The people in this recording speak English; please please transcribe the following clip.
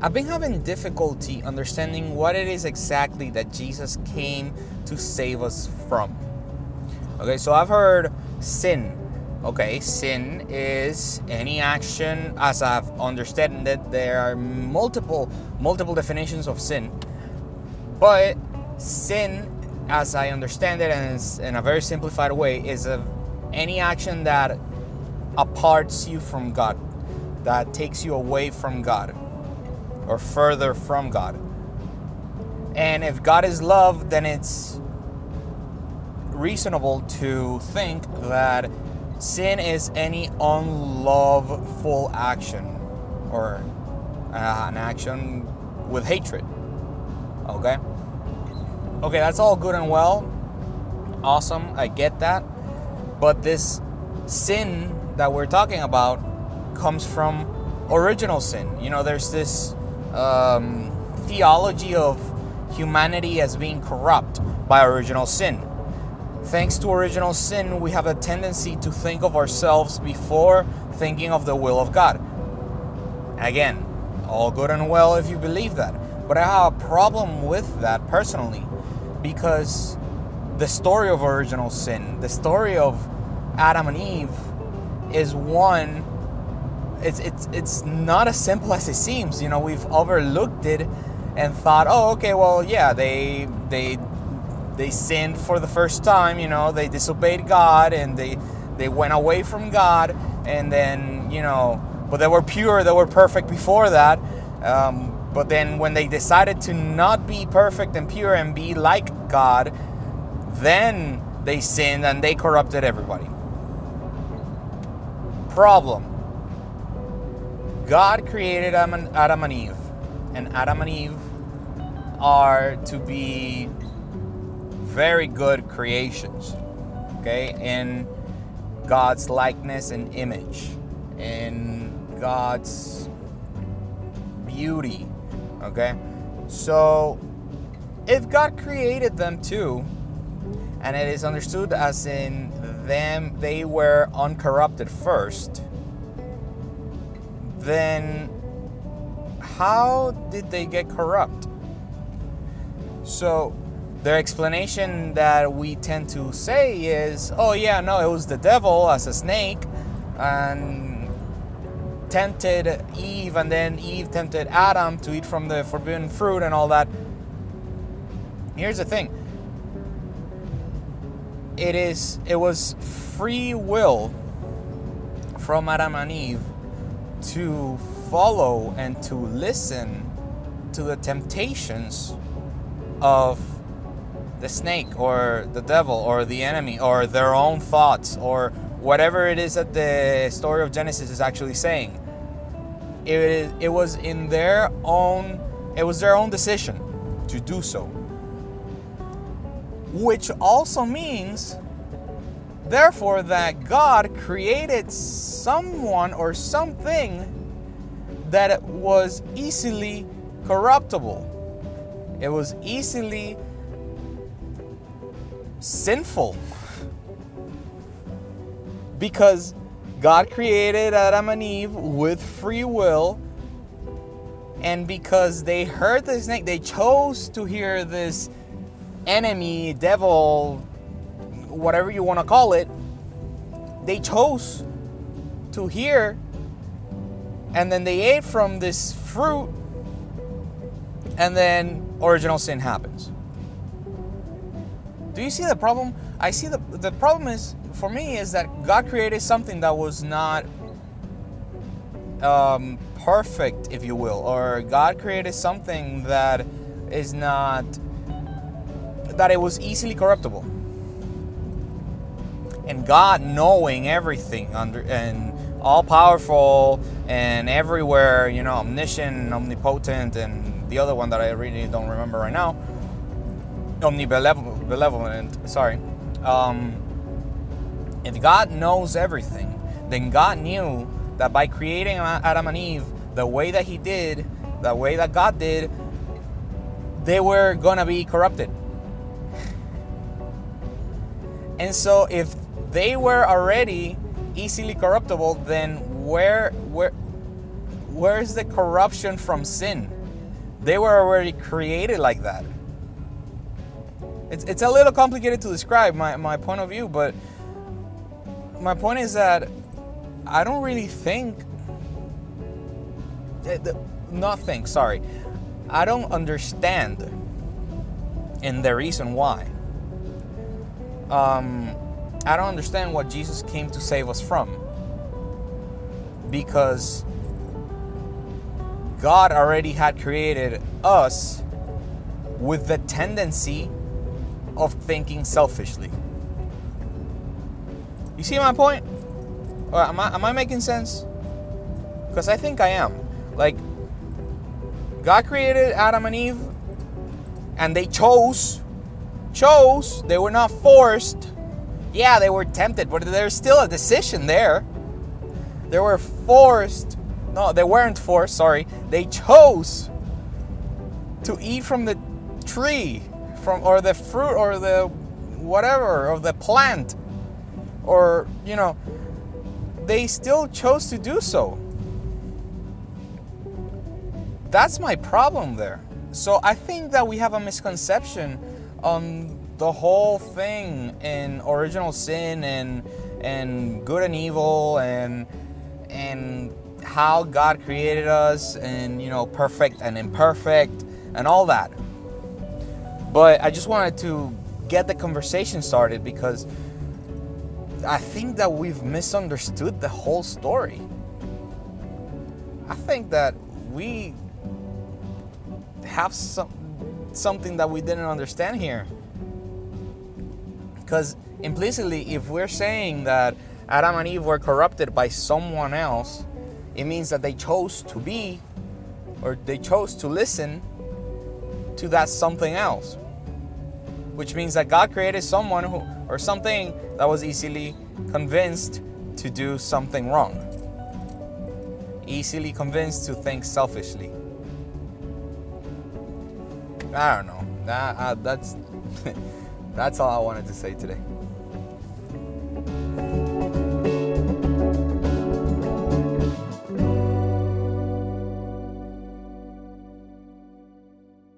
I've been having difficulty understanding what it is exactly that Jesus came to save us from. Okay, so I've heard sin. Okay, sin is any action, as I've understood it. There are multiple definitions of sin, but sin, as I understand it, and in a very simplified way, is any action that aparts you from God, that takes you away from God, or further from God. And if God is love, then it's reasonable to think that sin is any unloveful action, or an action with hatred. Okay, that's all good and well. Awesome, I get that. But this sin that we're talking about comes from original sin. There's this theology of humanity as being corrupt by original sin. Thanks to original sin, we have a tendency to think of ourselves before thinking of the will of God. Again, all good and well if you believe that. But I have a problem with that personally, because the story of original sin, the story of Adam and Eve, is one. It's not as simple as it seems. We've overlooked it and thought, oh, okay, well, yeah, they sinned for the first time. They disobeyed God and they went away from God, and then but they were pure, they were perfect before that. But then when they decided to not be perfect and pure and be like God, then they sinned and they corrupted everybody. Problem. God created Adam and Eve, and Adam and Eve are to be very good creations, okay, in God's likeness and image, in God's beauty, okay? So if God created them too, and it is understood as in them, they were uncorrupted first, then how did they get corrupt? So their explanation that we tend to say is, oh yeah, no, it was the devil as a snake and tempted Eve, and then Eve tempted Adam to eat from the forbidden fruit and all that. Here's the thing. It was free will from Adam and Eve to follow and to listen to the temptations of the snake or the devil or the enemy or their own thoughts or whatever it is that the story of Genesis is actually saying. It was their own decision to do so. Which also means, therefore, that God created someone or something that was easily corruptible. It was easily sinful. Because God created Adam and Eve with free will, and because they heard the snake, they chose to hear this enemy, devil, whatever you want to call it, they chose to hear, and then they ate from this fruit, and then original sin happens. Do you see the problem? I see the problem is, for me, is that God created something that was not perfect, if you will, or God created something that is not, that it was easily corruptible. And God, knowing everything and all powerful and everywhere, omniscient, omnipotent, and the other one that I really don't remember right now, omnibenevolent, sorry. If God knows everything, then God knew that by creating Adam and Eve the way that He did, the way that God did, they were gonna be corrupted. And so if they were already easily corruptible, then where's the corruption from sin? They were already created like that. It's a little complicated to describe my point of view, but my point is that I don't really think, I don't understand and the reason why. I don't understand what Jesus came to save us from. Because God already had created us with the tendency of thinking selfishly. You see my point? Am I making sense? Because I think I am. Like, God created Adam and Eve, and they chose. They were not forced. Yeah, they were tempted, but there's still a decision there. They were forced. No, they weren't forced, sorry. They chose to eat from the tree, or the fruit, or the whatever, or the plant. Or, they still chose to do so. That's my problem there. So I think that we have a misconception on the whole thing in original sin and good and evil and how God created us and, perfect and imperfect and all that. But I just wanted to get the conversation started because I think that we've misunderstood the whole story. I think that we have something that we didn't understand here. Because implicitly, if we're saying that Adam and Eve were corrupted by someone else, it means that they chose to be, or they chose to listen to that something else. Which means that God created someone or something that was easily convinced to do something wrong. Easily convinced to think selfishly. I don't know. That's all I wanted to say today.